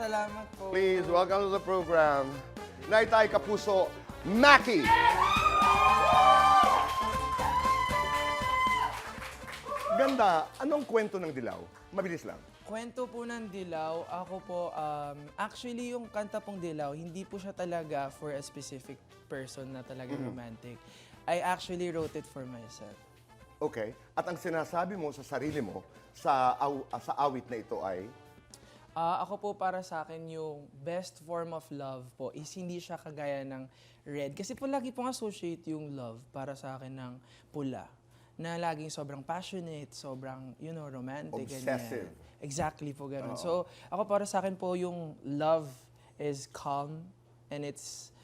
salamat po. Please, welcome to the program. Naitay Kapuso, Maki! Ganda, anong kwento ng Dilaw? Mabilis lang. Kwento po ng Dilaw, ako po, actually yung kanta pong Dilaw, hindi po siya talaga for a specific person na talaga romantic. I actually wrote it for myself. Okay. At ang sinasabi mo sa sarili mo sa awit na ito ay, Ako po para sa akin yung best form of love po is hindi siya kagaya ng red. Kasi po lagi pong associate yung love para sa akin ng pula. Na laging sobrang passionate, sobrang, romantic. Obsessive. Ganyan. Exactly po ganun. So ako para sa akin po yung love is calm and it's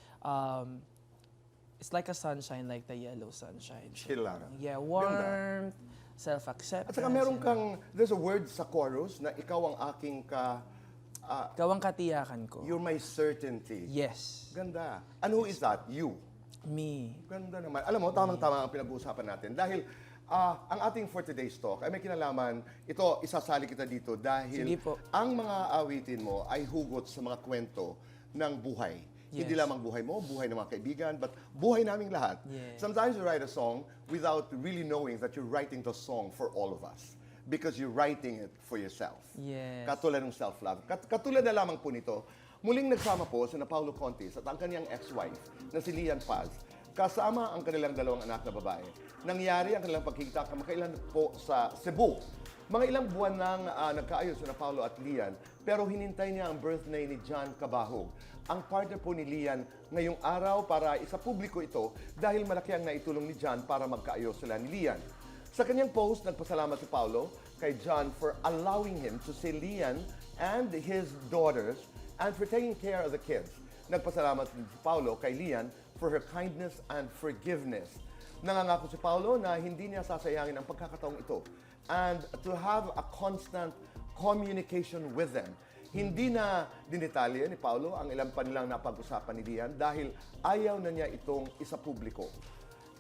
like a sunshine, like the yellow sunshine. chill lang. Yeah, warmth, self-acceptance. At saka meron kang, there's a word sa chorus na ikaw ang aking Ikaw ang katiyakan ko. you're my certainty. Yes. Ganda. And who is that? You. Me. Ganda naman. Alam mo, tamang-tama ang pinag-uusapan natin. Dahil ang ating for today's talk ay may kinalaman, ito, isasali kita dito dahil Sige po. ang mga awitin mo ay hugot sa mga kwento ng buhay. Yes. Hindi lamang buhay mo, buhay ng mga kaibigan, but buhay naming lahat. Yes. Sometimes you write a song without really knowing that you're writing the song for all of us. Because you're writing it for yourself. Yes. Katulad ng self-love. Katulad na lamang po nito, muling nagsama po si Paulo Contis at ang kanyang ex-wife na si Lian Paz, kasama ang kanilang dalawang anak na babae. Nangyari ang kanilang pagkikita kamakailan po sa Cebu. Mga ilang buwan nang nagkaayos si Paulo at Lian, pero hinintay niya ang birthday ni John Cabahog. Ang partner po ni Lian ngayong araw para isapubliko ito dahil malaki ang naitulong ni John para magkaayos sila ni Lian. Sa kanyang post, nagpasalamat si Paulo kay John for allowing him to see Lian and his daughters and for taking care of the kids. Nagpasalamat din si Paulo kay Lian for her kindness and forgiveness. Nangangako si Paulo na hindi niya sasayangin ang pagkakataong ito and to have a constant communication with them. Hindi na dinitalye ni Paulo ang ilang pa nilang napag-usapan ni Lian dahil ayaw na niya itong isapubliko.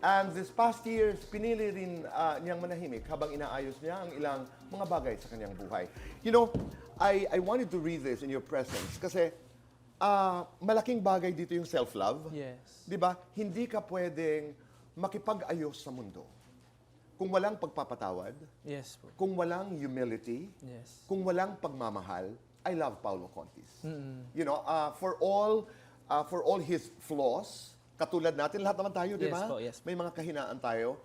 And this past years, pinili rin niyang manahimik habang inaayos niya ang ilang mga bagay sa kanyang buhay. You know, I wanted to read this in your presence kasi malaking bagay dito yung self-love. Yes. Di ba? Hindi ka pwedeng makipag-ayos sa mundo kung walang pagpapatawad, Yes po. kung walang humility, Yes. kung walang pagmamahal. I love Paulo Contis. You know, for all his flaws, katulad natin, lahat naman tayo, di Yes ba? po, yes po. May mga kahinaan tayo.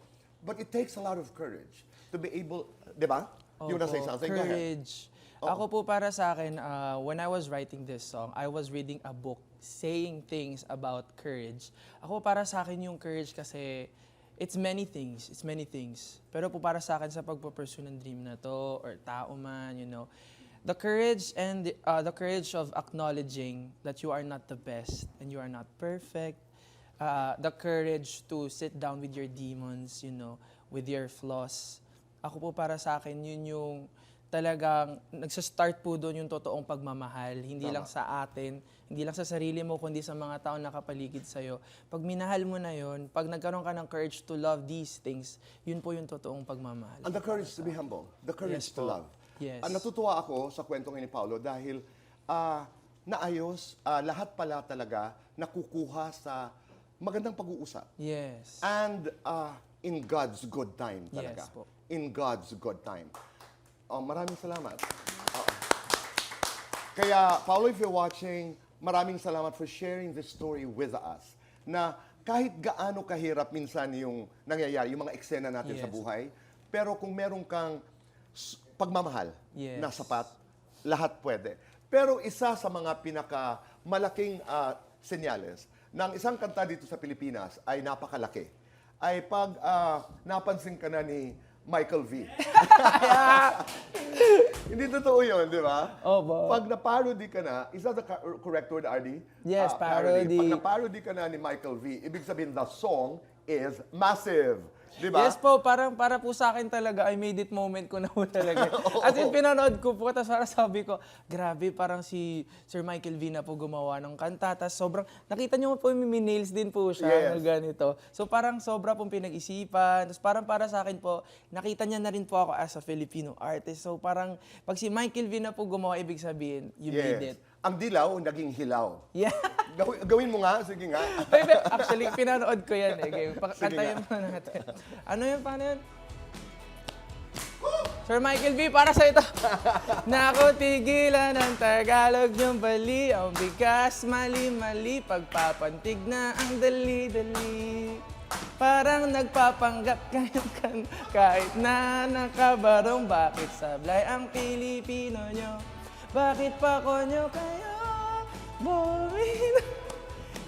But it takes a lot of courage to be able, di ba? You wanna say something? Go ahead. Courage. Ako po para sa akin, when I was writing this song, I was reading a book saying things about courage. Ako para sa akin yung courage kasi it's many things. It's many things. Pero po para sa akin sa pagpupursue ng dream na to or tao man, the courage and the courage of acknowledging that you are not the best and you are not perfect. The courage to sit down with your demons, with your flaws. Ako po para sa akin, yun yung talagang nagsa-start po doon yung totoong pagmamahal. Hindi lang sa atin, hindi lang sa sarili mo, kundi sa mga tao nakapaligid sa'yo. Pag minahal mo na yun, pag nagkaroon ka ng courage to love these things, yun po yung totoong pagmamahal. And the courage to be humble. The courage Yes to po. love. Yes. Natutuwa ako sa kwento ni Paulo dahil naayos, lahat pala talaga nakukuha sa magandang pag-uusap. Yes. And in God's good time talaga. Yes po. In God's good time. Maraming salamat. Kaya, Paulo, if you're watching, maraming salamat for sharing this story with us. Na kahit gaano kahirap minsan yung nangyayari, yung mga eksena natin sa Yes. buhay, pero kung meron kang pagmamahal Yes. na sapat, lahat pwede. Pero isa sa mga pinakamalaking senyales ng isang kanta dito sa Pilipinas ay napakalaki. Ay pag napansin ka na ni Michael V. Hindi totoo yun, di ba? Opo. Pag na-parody ka na, is that the correct word, RD? Yes, parody. Pag na-parody ka na ni Michael V, ibig sabihin the song is massive. Di ba? Yes po, para po sa akin talaga, I made it moment ko na po talaga. At yung pinanood ko po, tapos parang sabi ko, grabe, parang si Sir Michael V na po gumawa ng kanta. Tapos sobrang, nakita niyo po, may nails din po siya Yes. na ganito. So parang sobra pong pinag-isipan. Tapos parang para sa akin po, nakita niya na rin po ako as a Filipino artist. So parang, pag si Michael V na po gumawa, ibig sabihin, you made it. ang dilaw naging hilaw. Yeah. Gawin mo nga, sige nga. Actually, pinanood ko yan eh. Game. Sige Kantayin mo natin. Ano yun? Paano yun? Sir Michael B, para sa ito. Naku, tigilan ng Tagalog yung bali. Ang bigas, mali-mali. Pagpapantig na ang dali-dali. Parang nagpapanggap kayong kahit na nakabarong. Bakit sablay ang Pilipino nyo? Bakit pa ko nyo kayo boring?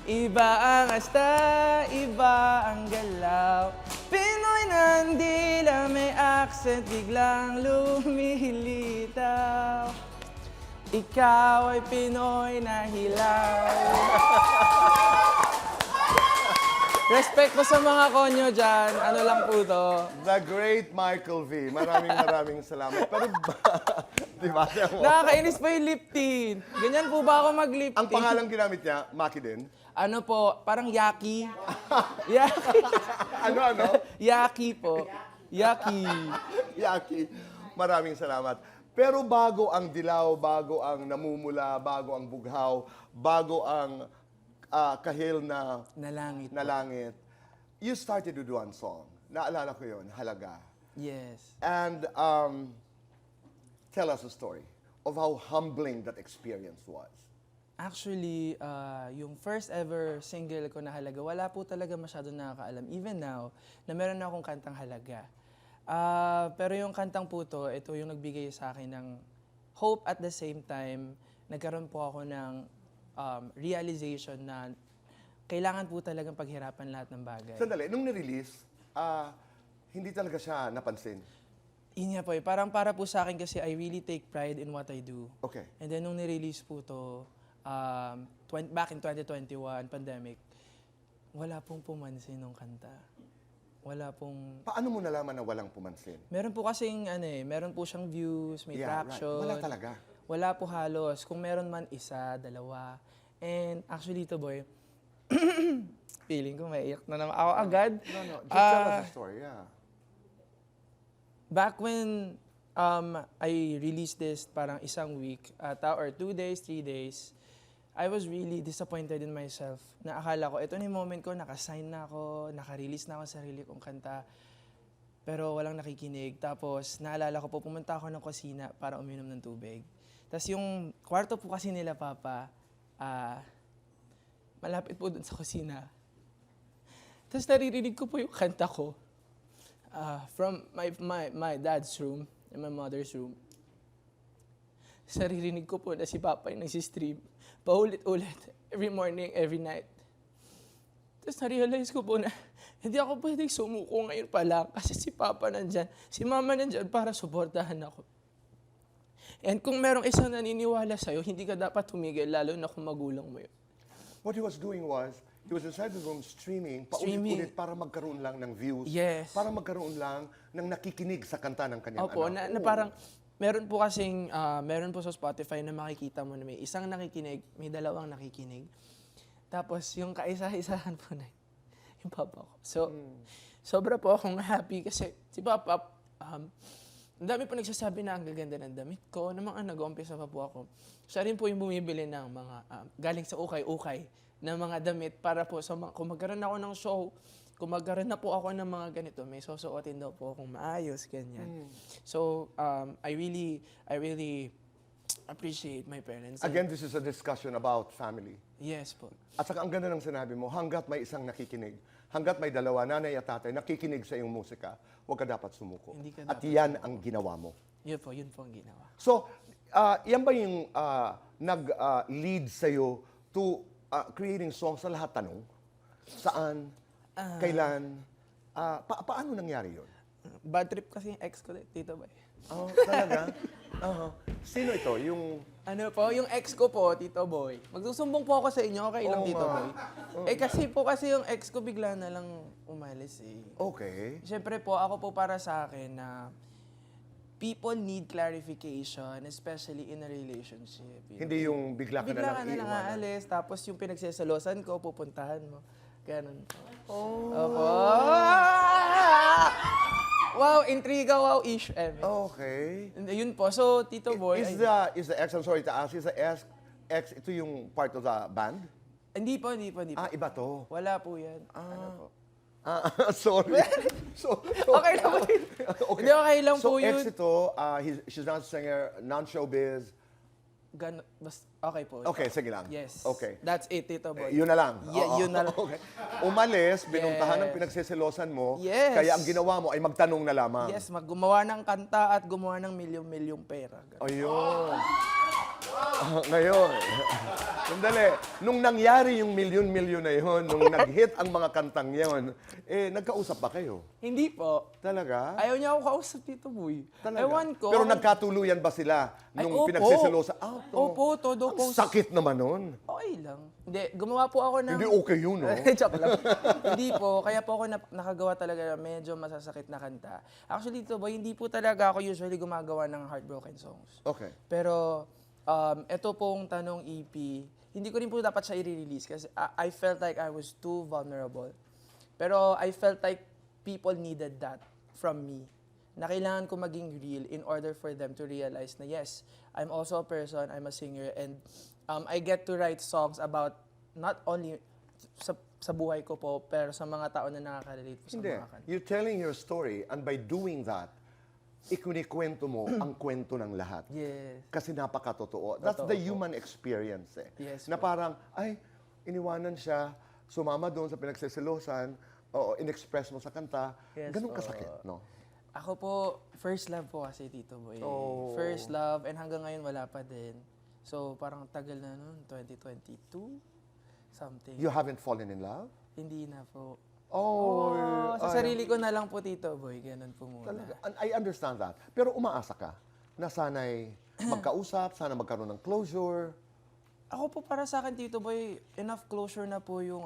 Iba ang asta, iba ang galaw. Pinoy ng dila, may accent, biglang lumilitaw. Ikaw ay Pinoy na hilaw. Respect po sa mga konyo dyan. Ano lang po to. The great Michael V. Maraming salamat. Pero di ba? Nakakainis pa yung lip tint. Ganyan po ba ako mag-lip tint? Ang pangalang ginamit niya, Maki din. Ano po, parang Yaki. Yaki. Ano? Yaki po. Yaki. Yaki. Maraming salamat. Pero bago ang dilaw, bago ang namumula, bago ang bughaw, bago ang kahil na Nalangit. langit, you started to do one song. Naalala ko yun, Halaga. Yes. And tell us a story of how humbling that experience was. Actually, yung first ever single ko na Halaga, wala po talaga masyado nakakaalam. Even now, na meron na akong kantang Halaga. Pero yung kantang po to, ito yung nagbigay sa akin ng hope at the same time, nagkaroon po ako ng realization na kailangan po talagang paghirapan lahat ng bagay. Sandali, nung nirelease, hindi talaga siya napansin. Yun nga po eh. Parang para po sa akin kasi I really take pride in what I do. Okay. And then nung nirelease po to, back in 2021, pandemic, wala pong pumansin nung kanta. Wala pong... Paano mo nalaman na walang pumansin? Meron po kasing meron po siyang views, may traction. Right. Wala talaga. Wala po halos. Kung meron man isa, dalawa. And actually ito boy, feeling ko maiiyak na naman ako agad. No. Just tell us a story, yeah. Back when I released this parang isang week, or 2 days, 3 days, I was really disappointed in myself. Na akala ko, ito na yung moment ko, nakasign na ako, naka-release na ako sa sarili kong kanta. Pero walang nakikinig. Tapos naalala ko po, pumunta ako ng kusina para uminom ng tubig. Tapos yung kwarto po kasi nila Papa, malapit po dun sa kusina. Tapos naririnig ko po yung kanta ko from my dad's room and my mother's room. Saririnig ko po na si Papa yung nagsistream. Paulit-ulit. Every morning, every night. Tapos na-realize ko po na hindi ako pwedeng sumuko ngayon pa lang kasi si Papa nandyan, si Mama nandyan para suportahan ako. And kung merong isang naniniwala sa'yo, hindi ka dapat tumigil, lalo na kung magulang mo yun. What he was doing was, he was inside the room streaming, paulit-ulit para magkaroon lang ng views. Yes. Para magkaroon lang ng nakikinig sa kanta ng kanyang Opo, anak. na parang, meron po kasing, meron po sa Spotify na makikita mo na may isang nakikinig, may dalawang nakikinig. Tapos yung kaisa-isahan po na yung Papa ko. So, sobra po akong happy kasi si Papa, ang dami po nagsasabi na ang gaganda ng damit ko, na mga nag-umpisa pa po ako. Siya rin po yung bumibili ng mga, galing sa ukay-ukay, na mga damit para po sa mga, kung magkaroon ako ng show, kung magkaroon na po ako ng mga ganito, may susuotin daw po akong maayos, ganyan. So, I really appreciate my parents. Again, this is a discussion about family. Yes po. At saka ang ganda ng sinabi mo, hanggat may isang nakikinig, hanggat may dalawa, nanay at tatay, nakikinig sa iyong musika, huwag ka dapat sumuko. Hindi ka At yan ang ginawa mo. Yun po ang ginawa. So, yan ba yung nag-lead sa'yo to creating songs sa lahat tanong? Saan? Kailan? Paano nangyari yun? Bad trip kasi yung ex ko, Tito Boy. Oh, talaga? Sino ito? Yung... Ano po, yung ex ko po, Tito Boy. Magsusumbong po ako sa inyo, okay lang, Oo Tito nga. Boy. kasi yung ex ko bigla na lang umalis eh. Okay. Siyempre po, ako po para sa akin na people need clarification, especially in a relationship. Hindi yung bigla ka Bigla na ka lang na lang iiwanan. aalis, tapos yung pinagsasalosan ko, pupuntahan mo. Ganun po. Oh. Opo. Wow, intriga, wow, issue. Okay. Yun po. So, Tito Boy, Is the ex, I'm sorry to ask, is the X, ito yung part of the band? Hindi po, hindi po, hindi po. Ah, iba to. Wala po yan. Ano po? Sorry. Okay lang po yun. Hindi, okay lang so, po yun. X ito, she's not a singer, non-showbiz. Okay po. Okay, sige lang. Yes. Okay. That's it, Tito Boy. Yun na lang. Yeah, Oo. yun na lang. Okay. Umalis, binuntahan ng Yes. pinagsiselosan mo. Yes. Kaya ang ginawa mo ay magtanong na lamang. Yes, gumawa ng kanta at gumawa ng milyong-milyong pera. Ayun. Ngayon. Sandali. Nung nangyari yung milyon-milyon na yun, nung nag-hit ang mga kantang yun, nagkausap ba kayo? Hindi po. Talaga? Ayaw niya ako kausap, Tito Boy. Talaga? Ewan ko. Pero nagkatuluyan ba sila nung opo. pinagsiselosa? Opo, todo po. Ang sakit naman nun. Okay lang. Hindi, gumawa po ako ng... Hindi okay yun, no? Joke lang. Hindi po. Kaya po ako nakagawa talaga ng medyo masasakit na kanta. Actually, Tito Boy, hindi po talaga ako usually gumagawa ng heartbroken songs. Okay. Pero, ito pong Tanong EP, hindi ko rin po dapat siya i-release kasi I felt like I was too vulnerable. Pero I felt like people needed that from me. Na kailangan ko maging real in order for them to realize na yes, I'm also a person, I'm a singer, and I get to write songs about not only sa buhay ko po, pero sa mga tao na nakaka-relate po sa Hindi. mga kanta. You're telling your story and by doing that, ikunikwento mo ang kwento ng lahat. Yes. Kasi napakatotoo. That's Totoo the po. human experience eh. Yes na po. parang, ay, iniwanan siya, sumama doon sa pinagsiselosan, o in-express mo sa kanta, Yes ganun po. kasakit, no? Ako po, first love po kasi, Tito Boy. Oh. First love, and hanggang ngayon wala pa din. So, parang tagal na nun, 2022, something. You haven't fallen in love? Hindi na po. Oh, Sa sarili ko na lang po, Tito Boy. Ganun po muna. Talaga. And I understand that. Pero umaasa ka na sana'y magkausap, sana magkaroon ng closure. Ako po para sa akin, Tito Boy, enough closure na po yung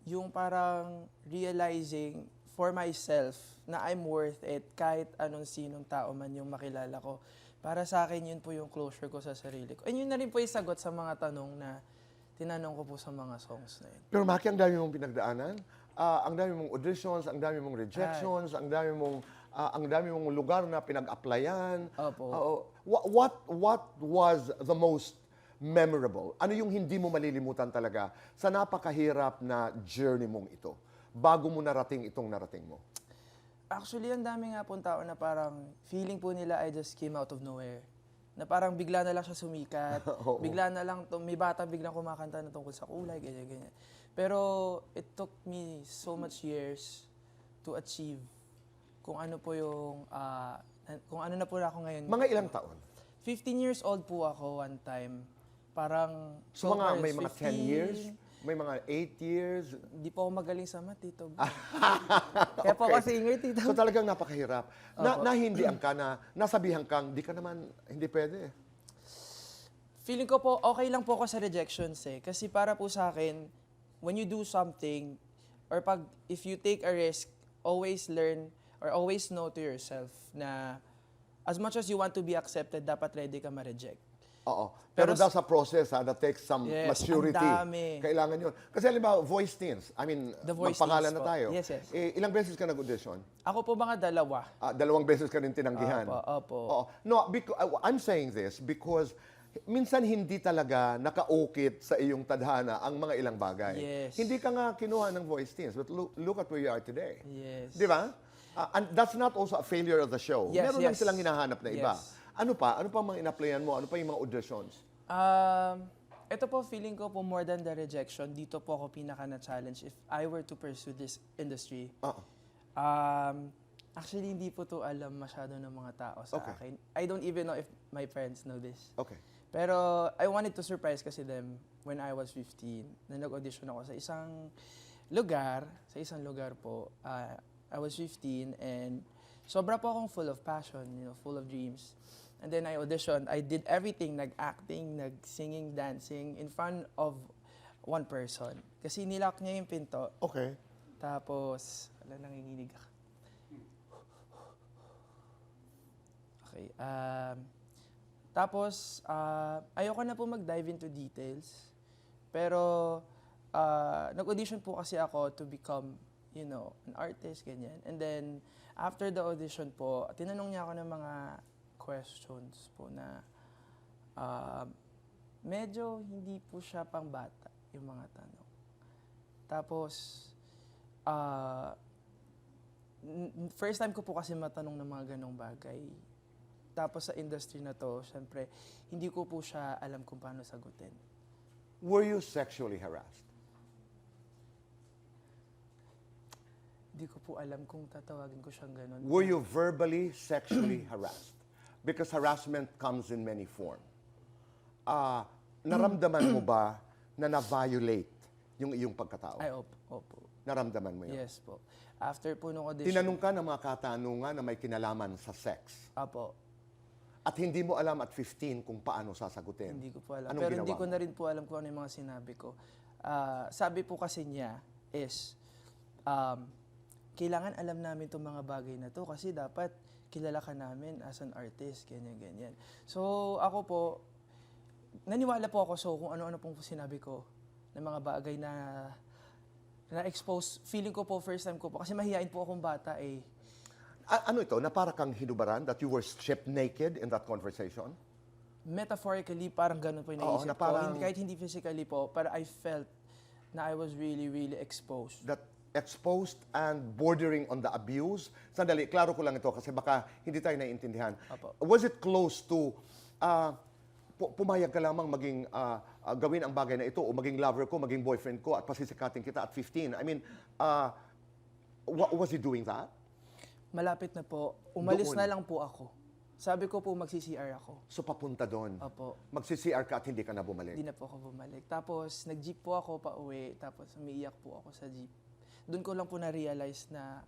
yung parang realizing for myself na I'm worth it kahit anong sinong tao man yung makilala ko. Para sa akin, yun po yung closure ko sa sarili ko. And yun na rin po yung sagot sa mga tanong na tinanong ko po sa mga songs na yun. Pero Maki, ang dami mong pinagdaanan. Ang dami mong auditions, ang dami mong rejections, ang dami mong lugar na pinag-applyan. Opo. What was the most memorable? Ano yung hindi mo malilimutan talaga sa napakahirap na journey mong ito bago mo narating itong narating mo? Actually, ang dami nga pong tao na parang feeling po nila I just came out of nowhere. Na parang bigla na lang siya sumikat. Oo. Bigla na lang, may bata biglang kumakanta na tungkol sa kulay, ganyan, ganyan. Pero it took me so much years to achieve kung ano po yung, kung ano na po ako ngayon. Mga ilang taon? 15 years old po ako one time. Parang, So may mga 10 15. years? May mga 8 years? Hindi po ako magaling sa math, Tito. Kaya po ako singer, Tito. So talagang napakahirap. Nahindian ka na, nasabihan kang, hindi pwede. Feeling ko po, okay lang po ako sa rejections eh. Kasi para po sa akin, when you do something, or if you take a risk, always learn or always know to yourself na as much as you want to be accepted, dapat ready ka ma-reject. Oo. Pero that's a process that takes some Yes, maturity. ang dami. Kailangan yun. Kasi halimbawa, voice teens. The voice magpangalan teens na po. tayo. Yes, yes. Ilang beses ka nag-audition? Ako po mga dalawa. 2 beses ka rin tinanggihan. Opo. Oo. No, I'm saying this because minsan hindi talaga nakaukit sa iyong tadhana ang mga ilang bagay. Yes. Hindi ka nga kinuha ng voice teens, but look at where you are today. Yes. Di ba? And that's not also a failure of the show. Yes, Meron lang yes. silang hinahanap na iba. Yes. Ano pa? Ano pa mga in-applyan mo? Ano pa yung mga auditions? Ito po, feeling ko po more than the rejection, dito po ako pinaka na-challenge if I were to pursue this industry. Actually, hindi po to alam masyado ng mga tao sa akin. I don't even know if my friends know this. Okay. Pero I wanted to surprise kasi them when I was 15. Na nag-audition ako sa isang lugar po. I was 15 and sobra po akong full of passion, full of dreams. And then I auditioned. I did everything, nag-acting, nag-singing, dancing in front of one person. Kasi nilock niya yung pinto. Okay. Tapos, nanginginig ako. Okay. Tapos, ayoko na po mag-dive into details. Pero, nag-audition po kasi ako to become, an artist, ganyan. And then, after the audition po, tinanong niya ako ng mga questions po na medyo hindi po siya pang bata yung mga tanong. Tapos, first time ko po kasi matanong ng mga ganong bagay. Tapos sa industry na to, syempre, hindi ko po siya alam kung paano sagutin. Were you sexually harassed? Hindi ko po alam kung tatawagin ko siyang ganon. Were you verbally sexually harassed? Because harassment comes in many forms. Naramdaman mo ba na na-violate yung iyong pagkatao? Ay, opo. Naramdaman mo yun? Yes po. After po nung audition. Tinanong ka ng mga katanungan na may kinalaman sa sex. Apo. At hindi mo alam at 15 kung paano sasagutin. Hindi ko po alam. Anong Pero ginawa hindi ko mo? na rin po alam kung ano yung mga sinabi ko. Sabi po kasi niya is, kailangan alam namin itong mga bagay na to kasi dapat kilala ka namin as an artist, ganyan. So ako po, naniwala po ako so kung ano-ano pong sinabi ko ng mga bagay na na-expose. Feeling ko po, first time ko po, kasi mahihain po akong bata eh. Ano ito? Na para kang hinubaran? That you were stripped naked in that conversation? Metaphorically, parang ganun po yung Oo, naisip na ko. parang- Kahit hindi physically po, pero I felt na I was really, really exposed. That exposed and bordering on the abuse? Sandali, klaro ko lang ito kasi baka hindi tayo naiintindihan. Apo. Was it close to, pumayag ka lamang maging, gawin ang bagay na ito o maging lover ko, maging boyfriend ko at pasisikatin kita at 15? I mean, was he doing that? Malapit na po. Umalis Doon. na lang po ako. Sabi ko po magsi-CR ako. So papunta doon. Opo. Magsi-CR ka at hindi ka na bumalik. Hindi na po ako bumalik. Tapos nag-jeep po ako pa uwi. Tapos umiiyak po ako sa jeep. Doon ko lang po na-realize na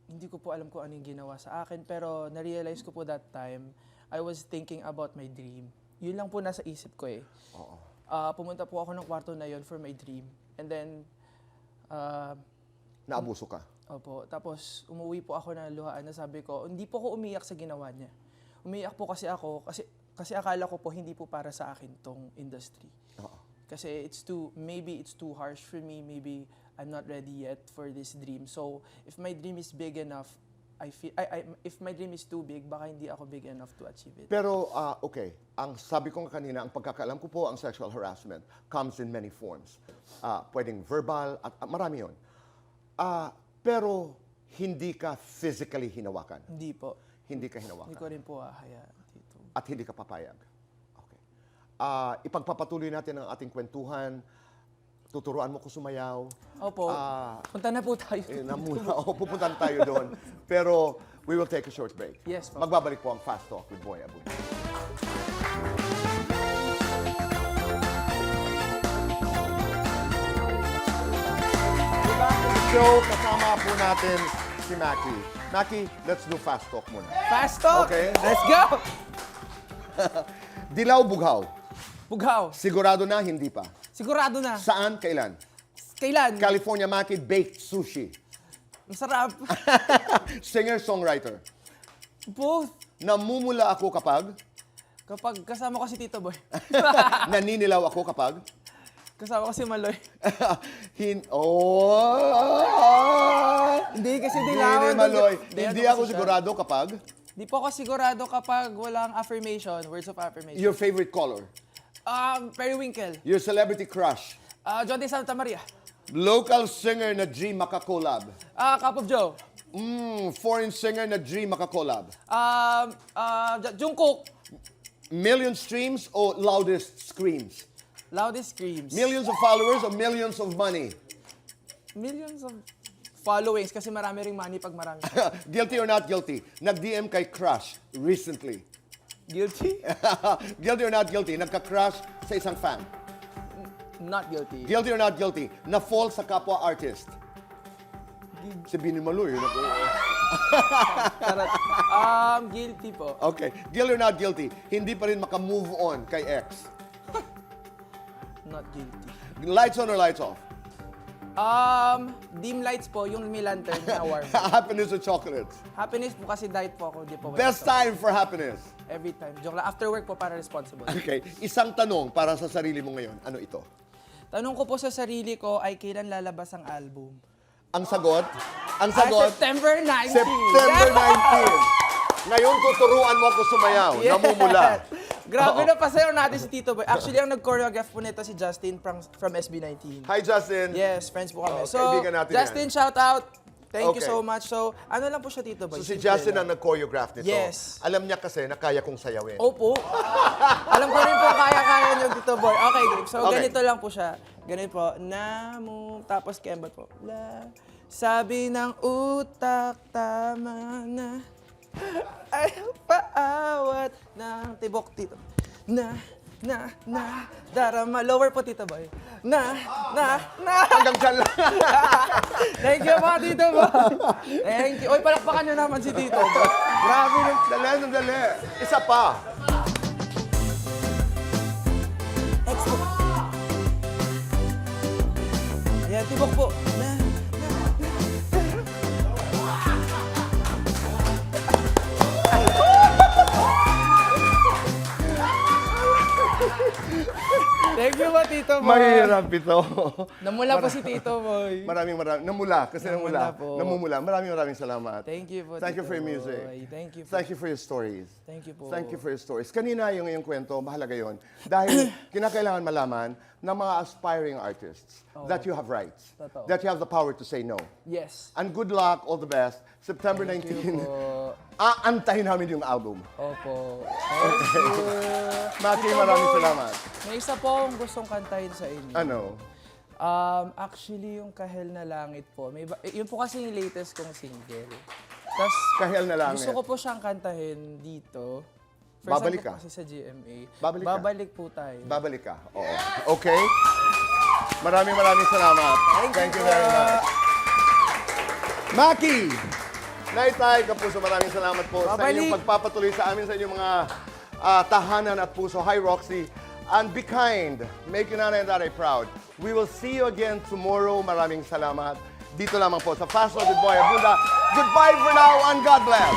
hindi ko po alam kung ano yung ginawa sa akin. Pero na-realize ko po that time, I was thinking about my dream. Yun lang po nasa isip ko eh. Oo. Pumunta po ako ng kwarto na yon for my dream. And then, Naabuso ka. opo, tapos umuwi po ako na luhaan na sabi ko, hindi po ako umiyak sa ginawa niya. Umiyak po kasi ako, kasi akala ko po hindi po para sa akin tong industry. Oo. Kasi maybe it's too harsh for me, maybe I'm not ready yet for this dream. So, if my dream is big enough, if my dream is too big, baka hindi ako big enough to achieve it. Pero, okay, ang sabi ko nga kanina, ang pagkakaalam ko po, ang sexual harassment comes in many forms. Pwedeng verbal, at marami yun. Pero, hindi ka physically hinawakan. Hindi po. Hindi ka Hindi hinawakan. ko rin po hahayaan dito. At hindi ka papayag. Okay. Ipagpapatuloy natin ang ating kwentuhan. Tuturuan mo ko sumayaw. Opo, punta na po tayo. Pupuntan tayo doon. Pero, we will take a short break. Yes, po. Magbabalik po ang Fast Talk with Boy Abun. So, kasama po natin si Maki. Maki, let's do Fast Talk muna. Fast talk! Okay. Let's go! Dilaw, bughaw. Bughaw. Sigurado na, hindi pa. Sigurado na. Saan, kailan? Kailan? California Maki, baked sushi. Masarap. Singer-songwriter. Both. Namumula ako kapag, Kapag kasama ko si Tito Boy. naninilaw ako kapag, Kasama ko si Maloy. Hindi kasi dilaw. Hindi, Maloy. Hindi, Hindi ano ako kasi siya? sigurado kapag, Di po ako sigurado kapag walang affirmation, words of affirmation. your favorite color, Periwinkle. your celebrity crush, John De Santa Maria. local singer na G makakolab, Cup of Joe. foreign singer na G makakolab, Jungkook. million streams o loudest screams, Loudest screams. millions of followers o millions of money, Millions of followings kasi marami ring money pag marami. guilty or not guilty, nag-DM kay crush recently, Guilty? guilty or not guilty, nagka-crush sa isang fan, Not guilty. guilty or not guilty, na-fall sa kapwa artist, sabihin ni Maloy, Charot. Guilty po. okay, guilty or not guilty, hindi pa rin maka-move on kay ex, Not guilty. lights on or lights off, Dim lights po, yung may lantern na warm. happiness or chocolates, Happiness po kasi diet po ako, di po. best time for happiness. Every time. Joke lang. After work po para responsible. Okay, isang tanong para sa sarili mo ngayon, ano ito? Tanong ko po sa sarili ko ay kailan lalabas ang album? Ang sagot? Ang Ay, sagot? September 19. September 19. Ngayon tuturuan mo ako sumayaw, Yes. namumula. Grabe na pasayaw natin si Tito Boy. Actually, ang nag-choreograph po nito si Justin from SB19. Hi, Justin. Yes, friends po kami. Oo, So, kaibigan natin Justin, shout out. Thank you Okay. so much. So, ano lang po siya, Tito Boy? So si Simple Justin lang. ang nag-choreograph nito. Yes. Alam niya kasi na kaya kong sayawin. Opo. Alam ko rin po, kaya-kaya niyo, Tito Boy. Okay, game. So, Okay. ganito lang po siya. Ganito po. Namu, tapos kembot po. La, sabi ng utak, tama na. Ay, paawat ng tibok, Tito. Na, darama. Lower po, Tito Boy. Na. Hanggang dyan lang. Thank you po, Tito Boy. Thank you. Uy, palakpakan niyo naman si Tito Boy. Grabe na. Dali. Isa pa. Next po. Ayan, tibok po. Thank you po, Tito Boy. Mahirap ito. Namula po si Tito Boy. Maraming. Namula. Kasi Namula namula. po. Namumula. Maraming salamat. Thank you po, Thank you Tito for your Boy. music. Thank you po. Thank you for your stories. Thank you po. Thank you for your stories. Kanina yung iyong kwento, mahalaga yon. Dahil kinakailangan malaman ng mga aspiring artists that you have rights. Totoo. That you have the power to say no. Yes. And good luck, all the best. September Thank you 19, po. aantayin namin yung album. Opo. Thank you. Maki, Tito maraming Boy, salamat. May isa po akong gustong kantahin sa inyo. Ano? Actually, yung Kahel na Langit po. Yun po kasi yung latest kong single. Tapos, Kahel na langit. gusto ko po siyang kantahin dito. Babalik time ka? po kasi sa GMA. Babalik ka? Babalik po tayo. Babalik ka. Oo. Okay? Maraming salamat. Thank you very much. Maki! Naitay, Kapuso, maraming salamat po sa Babalik. inyong pagpapatuloy sa amin sa inyong mga tahanan at puso. Hi, Roxy. And be kind. Make your nanay and tatay proud. We will see you again tomorrow. Maraming salamat. Dito lamang po sa Fast Love with Boy Abunda. Goodbye for now and God bless.